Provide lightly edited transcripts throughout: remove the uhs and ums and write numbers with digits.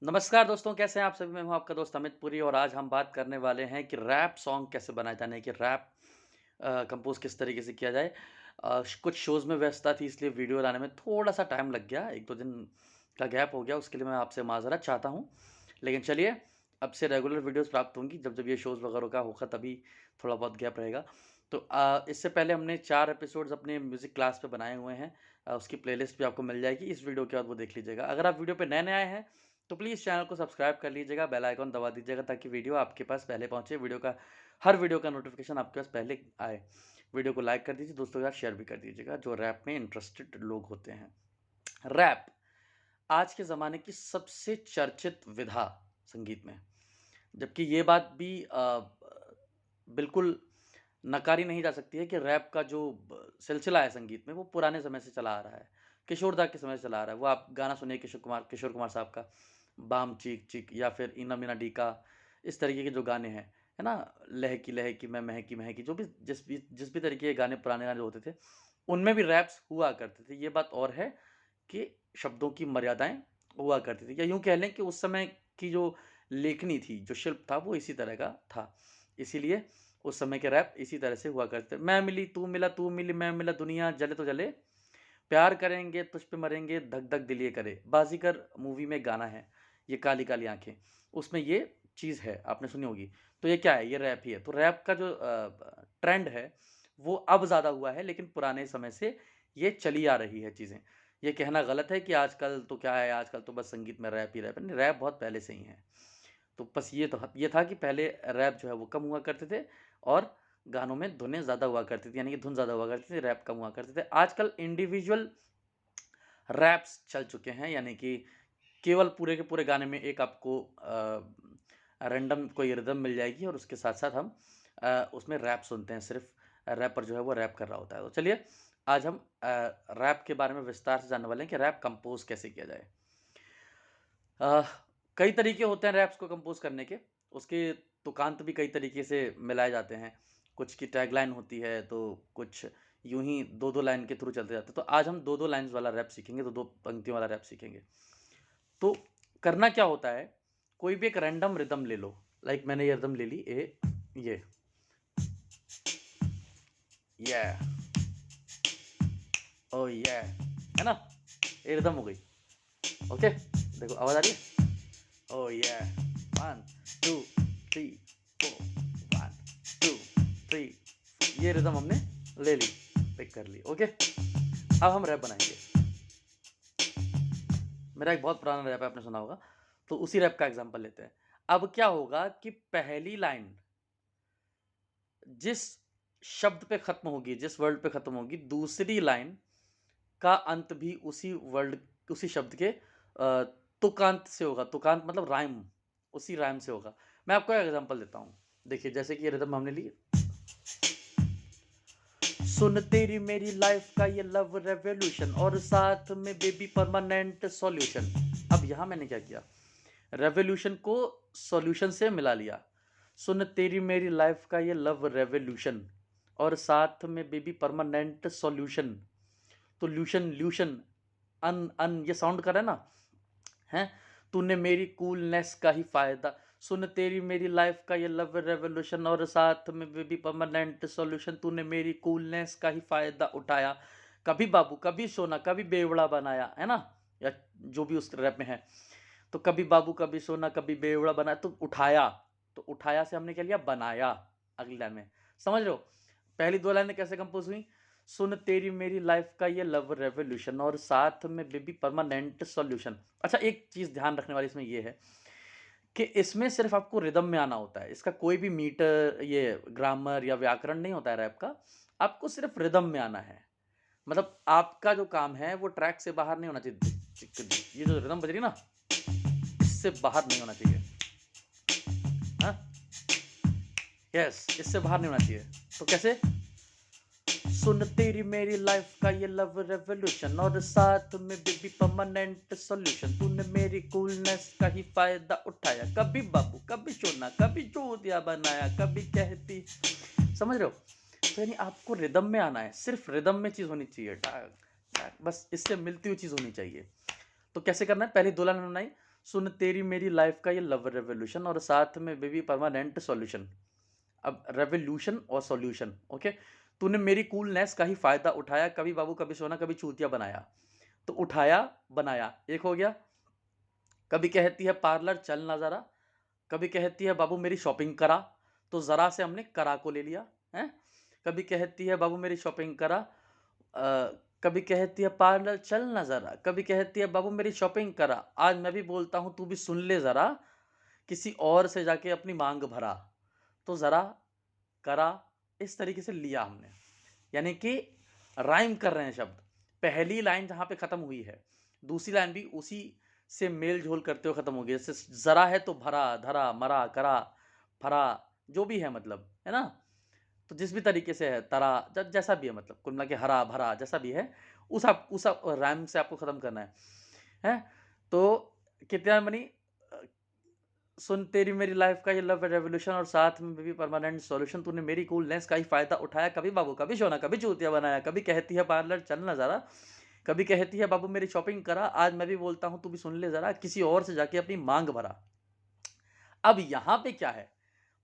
नमस्कार दोस्तों, कैसे हैं आप सभी? मैं हूं आपका दोस्त अमित पुरी और आज हम बात करने वाले हैं कि रैप सॉन्ग कैसे बनाए जाने हैं कि रैप कंपोज़ किस तरीके से किया जाए। कुछ शोज़ में व्यस्तता थी इसलिए वीडियो लाने में थोड़ा-सा टाइम लग गया, 1-2 दिन का गैप हो गया, उसके लिए मैं आपसे माज़रत चाहता हूँ। लेकिन चलिए, अब से रेगुलर वीडियोज़ प्राप्त होंगी, जब-जब ये शोज़ वगैरह का होगा तभी थोड़ा बहुत गैप रहेगा। तो इससे पहले हमने 4 एपिसोड्स अपने म्यूज़िक क्लास पे बनाए हुए हैं। उसकी प्लेलिस्ट भी आपको मिल जाएगी, इस वीडियो के बाद वो देख लीजिएगा। अगर आप वीडियो पे नए-नए आए हैं तो प्लीज़ चैनल को सब्सक्राइब कर लीजिएगा, बेल आइकन दबा दीजिएगा ताकि वीडियो आपके पास पहले पहुँचे, हर वीडियो का नोटिफ़िकेशन आपके पास पहले आए। वीडियो को लाइक कर दीजिए, दोस्तों के साथ शेयर भी कर दीजिएगा जो रैप में इंटरेस्टेड लोग होते हैं। रैप आज के ज़माने की सबसे चर्चित विधा संगीत में, जबकि ये बात भी बिल्कुल नकारी नहीं जा सकती है कि रैप का जो सिलसिला है संगीत में वो पुराने समय से चला आ रहा है। किशोर दा के समय से चला आ रहा है। वो आप गाना सुनिए किशोर कुमार साहब का बाम चीक चीक या फिर इना मीना डी का, इस तरीके के जो गाने हैं, है ना? लहकी लहकी मैं महकी महकी जो भी जिस भी तरीके के गाने पुराने गाने होते थे, उनमें भी रैप्स हुआ करते थे। ये बात और है कि शब्दों की मर्यादाएँ हुआ करती थी या यूँ कह लें कि उस समय की जो लेखनी थी, जो शिल्प था वो इसी तरह का था। इसीलिए उस समय के रैप इसी तरह से हुआ करते थे। मैं मिली, तू मिली, मैं मिला, दुनिया जले तो जले, प्यार करेंगे, तुझ पे मरेंगे, धक धक दिल ये करे। बाज़ीगर मूवी में गाना है, ये काली काली आँखें, उसमें ये चीज़ है, आपने सुनी होगी। तो ये क्या है? ये रैप ही है। तो रैप का जो ट्रेंड है, वो अब ज़्यादा हुआ है, लेकिन पुराने समय से ये चली आ रही है चीज़ें। ये कहना गलत है कि आजकल तो क्या है, आजकल तो बस संगीत में रैप ही रैप है। नहीं, रैप बहुत पहले से ही है। तो बस ये था कि पहले रैप जो है वो कम हुआ करते थे और गानों में धुनें ज़्यादा हुआ करती थी, यानी कि धुन ज़्यादा हुआ करती थी, रैप कम हुआ करते थे। आजकल इंडिविजुअल रैप्स चल चुके हैं, यानी कि केवल पूरे के पूरे गाने में एक आपको रैंडम कोई रिदम मिल जाएगी और उसके साथ-साथ हम उसमें रैप सुनते हैं सिर्फ़। रैपर जो है वो रैप कर रहा होता है। तो चलिए, आज हम रैप के बारे में विस्तार से जानने वाले हैं कि रैप कंपोज़ कैसे किया जाए। अ, कई तरीके होते हैं रैप्स को कंपोज़ करने के, उसके तुकांत भी कई तरीके से मिलाए जाते हैं। कुछ की टैगलाइन होती है, तो कुछ यूँ ही 2-2 लाइन के थ्रू चलते जाते हैं। तो आज हम 2-2 लाइन्स वाला रैप सीखेंगे, 2-2 पंक्तियों वाला रैप सीखेंगे। तो करना क्या होता है, कोई भी एक रैंडम रिदम ले लो, लाइक मैंने ये रिदम ले ली ये, yeah, ओह yeah, है ना? ये रिदम हो गई, ओके? देखो आवाज़ आ रही है? ओह yeah, 1 2 3 4 1 2 3 ये रिदम हमने ले ली, पिक कर ली, ओके? अब हम रैप बनाएँगे। मेरा एक बहुत पुराना रैप है, आपने सुना होगा, तो उसी रैप का एग्ज़ाम्पल लेते हैं। अब क्या होगा कि पहली लाइन जिस शब्द पे खत्म होगी, जिस वर्ड पे खत्म होगी, दूसरी लाइन का अंत भी उसी शब्द के तुकांत से होगा। तुकांत मतलब राइम, उसी राइम से होगा। मैं आपको एक एग्ज़ाम्पल देता हूँ। देखिए, जैसे कि ये रिदम हमने ली, सुन तेरी मेरी लाइफ़ का ये लव रेवोल्यूशन और साथ में बेबी परमानेंट सॉल्यूशन। अब यहाँ मैंने क्या किया, रेवोल्यूशन को सॉल्यूशन से मिला लिया। सुन तेरी मेरी लाइफ़ का ये लव रेवोल्यूशन और साथ में बेबी परमानेंट सॉल्यूशन। तो ल्यूशन ल्यूशन अन अन ये साउंड कर रहा है ना, हैं? तूने मेरी कूलनेस का ही फ़ायदा, सुन तेरी मेरी लाइफ़ का ये लव रेवोल्यूशन और साथ में बेबी परमानेंट सॉल्यूशन, तूने मेरी कूलनेस का ही फ़ायदा उठाया। कभी बाबू, कभी सोना, कभी बेवड़ा बनाया, है ना? या जो भी उस रैप में है। तो कभी बाबू, कभी सोना, कभी बेवड़ा बनाया, तो उठाया। तो उठाया से हमने क्या लिया, बनाया अगली लाइन में। समझ रहे हो? पहली 2 लाइनें कैसे कंपोज़ हुई? सुन तेरी मेरी लाइफ़ का ये लव रेवोल्यूशन और साथ में बेबी परमानेंट सॉल्यूशन। अच्छा, एक चीज़ ध्यान रखने वाली इसमें ये है कि इसमें सिर्फ़ आपको रिदम में आना होता है। इसका कोई भी मीटर, ये ग्रामर या व्याकरण नहीं होता है रैप का। आपको सिर्फ़ रिदम में आना है। मतलब आपका जो काम है वो ट्रैक से बाहर नहीं होना चाहिए। ये जो रिदम बज रही है ना, इससे बाहर नहीं होना चाहिए। हाँ? यस, इससे बाहर नहीं होना चाहिए। तो कैसे? सुन तेरी मेरी लाइफ का ये लव रेवोल्यूशन और साथ में बेबी परमानेंट सॉल्यूशन, तूने मेरी कूलनेस का ही फायदा उठाया, कभी बाबू, कभी सोना, कभी चूतिया बनाया, कभी कहती। समझ रहे हो? तो यानी आपको रिदम में आना है, सिर्फ रिदम में चीज होनी चाहिए, टाक टाक, बस इससे मिलती हुई चीज होनी चाहिए। तो कैसे करना है? पहली 2 लाइन बनाई, सुन तेरी मेरी लाइफ का ये लव रेवोल्यूशन और साथ में बेबी परमानेंट सॉल्यूशन। अब रेवोल्यूशन और सॉल्यूशन, ओके। तूने मेरी कूलनेस का ही फायदा उठाया, कभी बाबू कभी सोना कभी चूतिया बनाया। तो उठाया बनाया एक हो गया। कभी कहती है पार्लर चल ना जरा, कभी कहती है बाबू मेरी शॉपिंग करा, तो जरा से हमने करा को ले लिया है। कभी कहती है बाबू मेरी शॉपिंग करा, कभी कहती है पार्लर चल ना जरा, कभी कहती है बाबू मेरी शॉपिंग करा, आज मैं भी बोलता हूं तू भी सुन ले जरा, किसी और से जाके अपनी मांग भरा। तो जरा करा इस तरीके से लिया हमने, यानी कि राइम कर रहे हैं शब्द। पहली लाइन जहां पे खत्म हुई है, दूसरी लाइन भी उसी से मेल झोल करते हुए खत्म हो गई। जैसे जरा है तो भरा धरा मरा करा फरा, जो भी है मतलब, है ना। तो जिस भी तरीके से है तरा जैसा भी है, मतलब कुल मिला के हरा भरा जैसा भी है, उस राइम से आपको खत्म करना है। तो कितना बनी, सुन तेरी मेरी लाइफ का ये लव रेवोल्यूशन और साथ में भी परमानेंट सॉल्यूशन। तूने मेरी कूलनेस का ही फायदा उठाया, कभी बाबू कभी सोना कभी चूतिया बनाया। कभी कहती है पार्लर चल ना जरा, कभी कहती है बाबू मेरी शॉपिंग करा, आज मैं भी बोलता हूं तू भी सुन ले जरा, किसी और से जाके अपनी मांग भरा। अब यहां पे क्या है,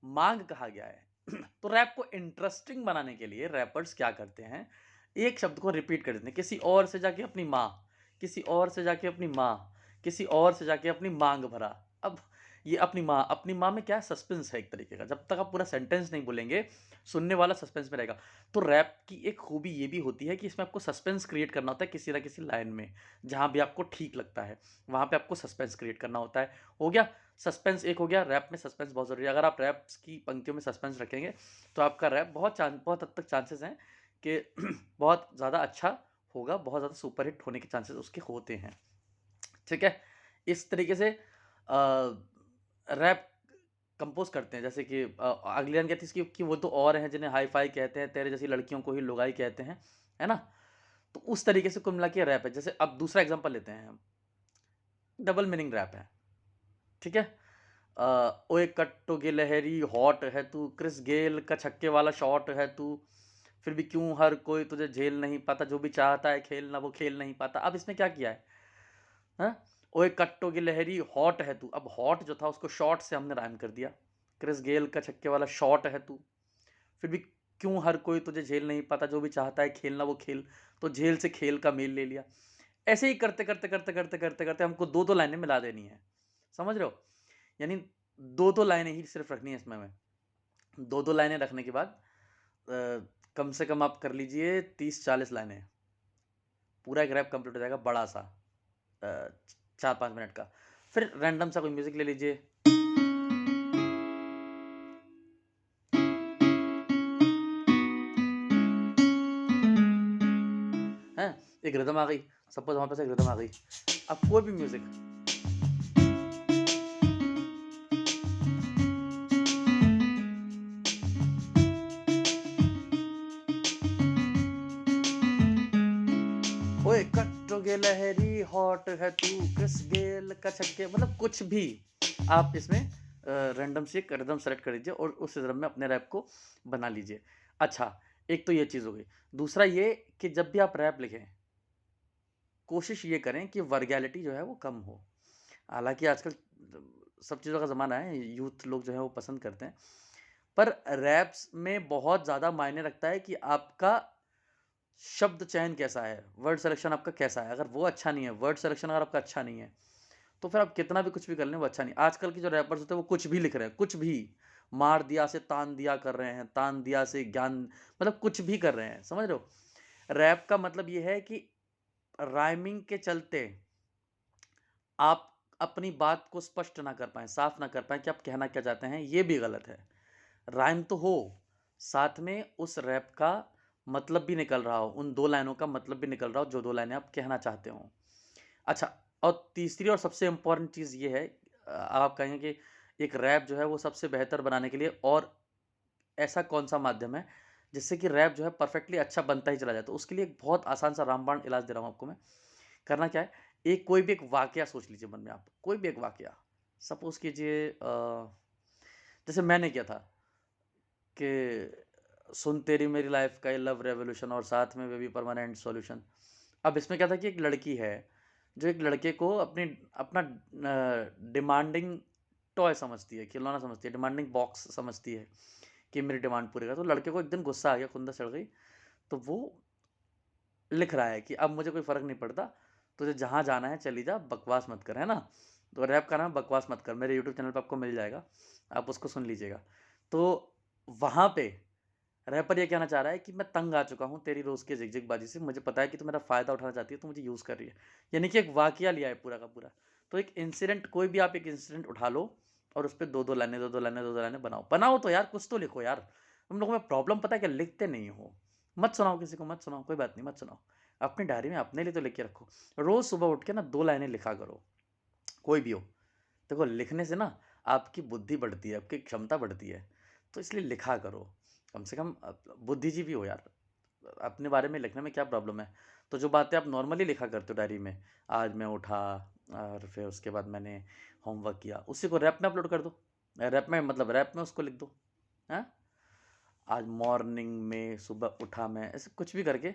मांग कहा गया है। तो रैप को इंटरेस्टिंग बनाने के लिए रैपर्स क्या करते हैं, एक शब्द को रिपीट कर देते हैं, किसी और से जाके अपनी माँ, किसी और से जाके अपनी माँ, किसी और से जाके अपनी मांग भरा। अब ये अपनी माँ में क्या सस्पेंस है एक तरीके का, जब तक आप पूरा सेंटेंस नहीं बोलेंगे सुनने वाला सस्पेंस में रहेगा। तो रैप की एक खूबी ये भी होती है कि इसमें आपको सस्पेंस क्रिएट करना होता है किसी ना किसी लाइन में, जहां भी आपको ठीक लगता है वहां पे आपको सस्पेंस क्रिएट करना होता है। हो गया सस्पेंस, एक हो गया। रैप में सस्पेंस बहुत ज़रूरी है। अगर आप रैप की पंक्तियों में सस्पेंस रखेंगे तो आपका रैप बहुत हद तक चांसेस हैं कि बहुत ज़्यादा अच्छा होगा, बहुत ज़्यादा सुपर हिट होने के चांसेस उसके होते हैं। ठीक है, इस तरीके से रैप कंपोज करते हैं। जैसे कि अगली लाइन कहती है कि वो तो और हैं जिन्हें हाई फाई कहते हैं, तेरे जैसी लड़कियों को ही लुगाई कहते हैं, है ना। तो उस तरीके से कुल मिला के रैप है। जैसे अब दूसरा एग्जांपल लेते हैं हम, डबल मीनिंग रैप है। ठीक है, ओए कट्टो गिलहरी हॉट है तू, क्रिस गेल का छक्के वाला शॉट है तू, फिर भी क्यों हर कोई तुझे झेल नहीं पाता, जो भी चाहता है खेलना वो खेल नहीं पाता। अब इसमें क्या किया है, हाँ? ओए कट्टो गिलहरी हॉट है तू, अब हॉट जो था उसको शॉट से हमने राइम कर दिया। क्रिस गेल का छक्के वाला शॉट है तू, फिर भी क्यों हर कोई तुझे झेल नहीं पाता, जो भी चाहता है खेलना वो खेल, तो झेल से खेल का मेल ले लिया। ऐसे ही करते करते करते करते करते करते हमको दो दो लाइनें मिला देनी है, समझ रहे हो। यानी दो दो लाइनें ही सिर्फ रखनी है इसमें हमें। दो दो लाइनें रखने के बाद कम से कम आप कर लीजिए 30-40 लाइनें, पूरा एक रैप कंप्लीट हो जाएगा बड़ा सा, 4-5 मिनट का। फिर रैंडम सा कोई म्यूजिक ले लीजिए, है एक रिदम आ गई, सपोज हमारे पास एक रिदम आ गई, अब कोई भी म्यूजिक, ओए कट्टोगे लहरी हॉट है तू, किस गेल का छक्के, मतलब कुछ भी आप इसमें रैंडम से एक रिदम सेलेक्ट कर लीजिए और उस रिदम में अपने रैप को बना लीजिए। अच्छा, एक तो ये चीज़ हो गई। दूसरा ये कि जब भी आप रैप लिखें, कोशिश ये करें कि वर्गैलिटी जो है वो कम हो। हालाँकि आजकल सब चीज़ों का ज़माना है, यूथ लोग जो है वो पसंद करते हैं। पर रैप्स में बहुत ज़्यादा मायने रखता है कि आपका शब्द चयन कैसा है, वर्ड सिलेक्शन आपका कैसा है। अगर वो अच्छा नहीं है, वर्ड सिलेक्शन अगर आपका अच्छा नहीं है, तो फिर आप कितना भी कुछ भी कर लें वो अच्छा नहीं। आजकल के जो रैपर्स होते हैं वो कुछ भी लिख रहे हैं, कुछ भी। मार दिया से तान दिया कर रहे हैं, तान दिया से ज्ञान, मतलब कुछ भी कर रहे हैं, समझ रहे हो? रैप का मतलब ये है कि राइमिंग के चलते आप अपनी बात को स्पष्ट ना कर पाएँ, साफ ना कर पाएँ कि आप कहना क्या चाहते हैं, ये भी गलत है। राइम तो हो, साथ में उस रैप का मतलब भी निकल रहा हो, उन 2 लाइनों का मतलब भी निकल रहा हो, जो 2 लाइनें आप कहना चाहते हो। अच्छा, और तीसरी और सबसे इम्पोर्टेंट चीज़ ये है, आप कहेंगे कि एक रैप जो है वो सबसे बेहतर बनाने के लिए और ऐसा कौन-सा माध्यम है, जिससे कि रैप जो है परफेक्टली अच्छा बनता ही चला जाए? तो उसके लिए एक बहुत आसान सा रामबाण इलाज दे रहा हूँ आपको मैं। करना क्या है, एक कोई भी एक वाकया सोच लीजिए मन में आप, कोई भी एक वाकया। सपोज़ कीजिए जैसे मैंने किया था कि सुन तेरी मेरी लाइफ का ये लव रेवोल्यूशन और साथ में बेबी परमानेंट सॉल्यूशन। अब इसमें क्या था कि एक लड़की है, जो एक लड़के को अपना डिमांडिंग टॉय समझती है, खिलौना समझती है, डिमांडिंग बॉक्स समझती है कि मेरी डिमांड पूरी कर। तो लड़के को एक दिन गुस्सा आ गया, खुंदस चढ़ गई, तो वो लिख रहा है कि अब मुझे कोई फ़र्क नहीं पड़ता, तुझे जहाँ जाना है चली जा, बकवास मत कर, है ना? तो रैप का नाम है बकवास मत कर, मेरे यूट्यूब चैनल पे आपको मिल जाएगा, आप उसको सुन लीजिएगा। तो वहाँ पे रैपर ये कहना चाह रहा है कि मैं तंग आ चुका हूँ तेरी रोज़ की झिकझिकबाजी से, मुझे पता है कि तू मेरा फ़ायदा उठाना चाहती है, तू मुझे यूज़ कर रही है। यानी कि एक वाक़या लिया है पूरा का पूरा। तो एक इंसिडेंट, कोई भी आप एक इंसिडेंट उठा लो और उसपे 2-2 लाइनें, 2-2 लाइनें, 2-2 लाइनें बनाओ। बनाओ तो यार, कुछ तो लिखो यार। तुम लोगों में प्रॉब्लम पता है क्या? लिखते नहीं हो। मत सुनाओ किसी को, मत सुनाओ, कोई बात नहीं, मत सुनाओ। अपनी डायरी में अपने लिए तो लिख के रखो। रोज़ सुबह उठ के ना 2 लाइनें लिखा करो, कोई भी हो। देखो, लिखने से ना आपकी बुद्धि बढ़ती है, आपकी क्षमता बढ़ती है, तो इसलिए लिखा करो। कम से कम बुद्धिजीवी हो यार, अपने बारे में लिखने में क्या प्रॉब्लम है? तो जो बातें आप नॉर्मली लिखा करते हो डायरी में, आज मैं उठा और फिर उसके बाद मैंने होमवर्क किया, उसी को रैप में अपलोड कर दो। रैप में मतलब रैप में उसको लिख दो, हैं? आज मॉर्निंग में सुबह उठा मैं, ऐसे कुछ भी करके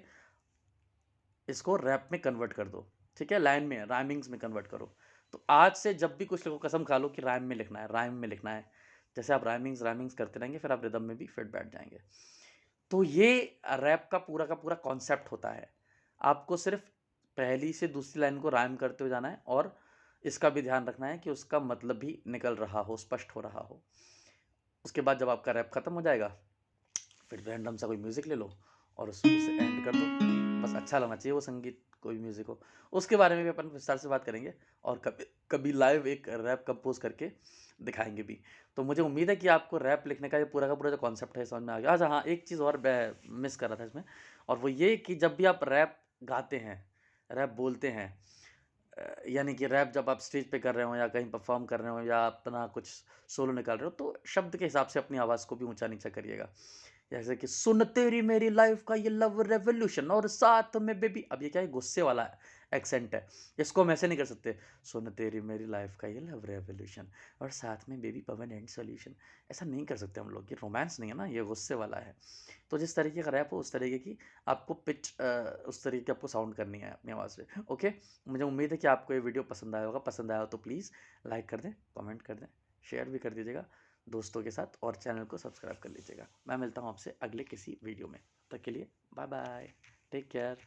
इसको रैप में कन्वर्ट कर दो, ठीक है? लाइन में, राइमिंग्स में कन्वर्ट करो। तो आज से जब भी कुछ लिखो, कसम खा लो कि राइम में लिखना है, राइम में लिखना है। जैसे आप राइमिंग्स राइमिंग्स करते रहेंगे, फिर आप रिदम में भी फिट बैठ जाएँगे। तो ये रैप का पूरा कॉन्सेप्ट होता है। आपको सिर्फ़ पहली से दूसरी लाइन को राइम करते हुए जाना है और इसका भी ध्यान रखना है कि उसका मतलब भी निकल रहा हो, स्पष्ट हो रहा हो। उसके बाद जब आपका रैप खत्म हो जाएगा, फिर रैंडम सा कोई म्यूज़िक ले लो और उसे एंड कर दो। बस अच्छा लगना चाहिए वो संगीत, कोई भी म्यूज़िक हो। उसके बारे में भी अपन विस्तार से बात करेंगे और कभी कभी लाइव एक रैप कंपोज़ करके दिखाएँगे भी। तो मुझे उम्मीद है कि आपको रैप लिखने का ये पूरा का पूरा जो कॉन्सेप्ट है समझ में आ गया। अच्छा हाँ, एक चीज़ और मैं मिस कर रहा था इसमें, और वो ये कि जब भी आप रैप गाते हैं, रैप बोलते हैं, यानी कि रैप जब आप स्टेज पे कर रहे हो या कहीं परफ़ॉर्म कर रहे हो या अपना कुछ सोलो निकाल रहे हो, तो शब्द के हिसाब से अपनी आवाज़ को भी ऊँचा-नीचा करिएगा। जैसे कि सुन तेरी मेरी लाइफ़ का ये लव रेवोल्यूशन और साथ में बेबी, अब ये क्या है, गुस्से वाला एक्सेंट है। इसको हम ऐसे नहीं कर सकते, सुन तेरी मेरी लाइफ़ का ये लव रेवोल्यूशन और साथ में बेबी पवन एंड सॉल्यूशन। ऐसा नहीं कर सकते हम लोग, ये रोमांस नहीं है ना, ये गुस्से वाला है। तो जिस तरीके का रैप हो उस तरीके की आपको पिच उस तरीके की आपको साउंड करनी है अपनी आवाज़ से। ओके? मुझे उम्मीद है कि आपको ये वीडियो पसंद आया होगा। पसंद आया हो तो प्लीज़ लाइक कर दें, कमेंट कर दें, शेयर भी कर दीजिएगा दोस्तों के साथ और चैनल को सब्सक्राइब कर लीजिएगा। मैं मिलता हूँ आपसे अगले किसी वीडियो में। तब तक के लिए बाय बाय, टेक केयर।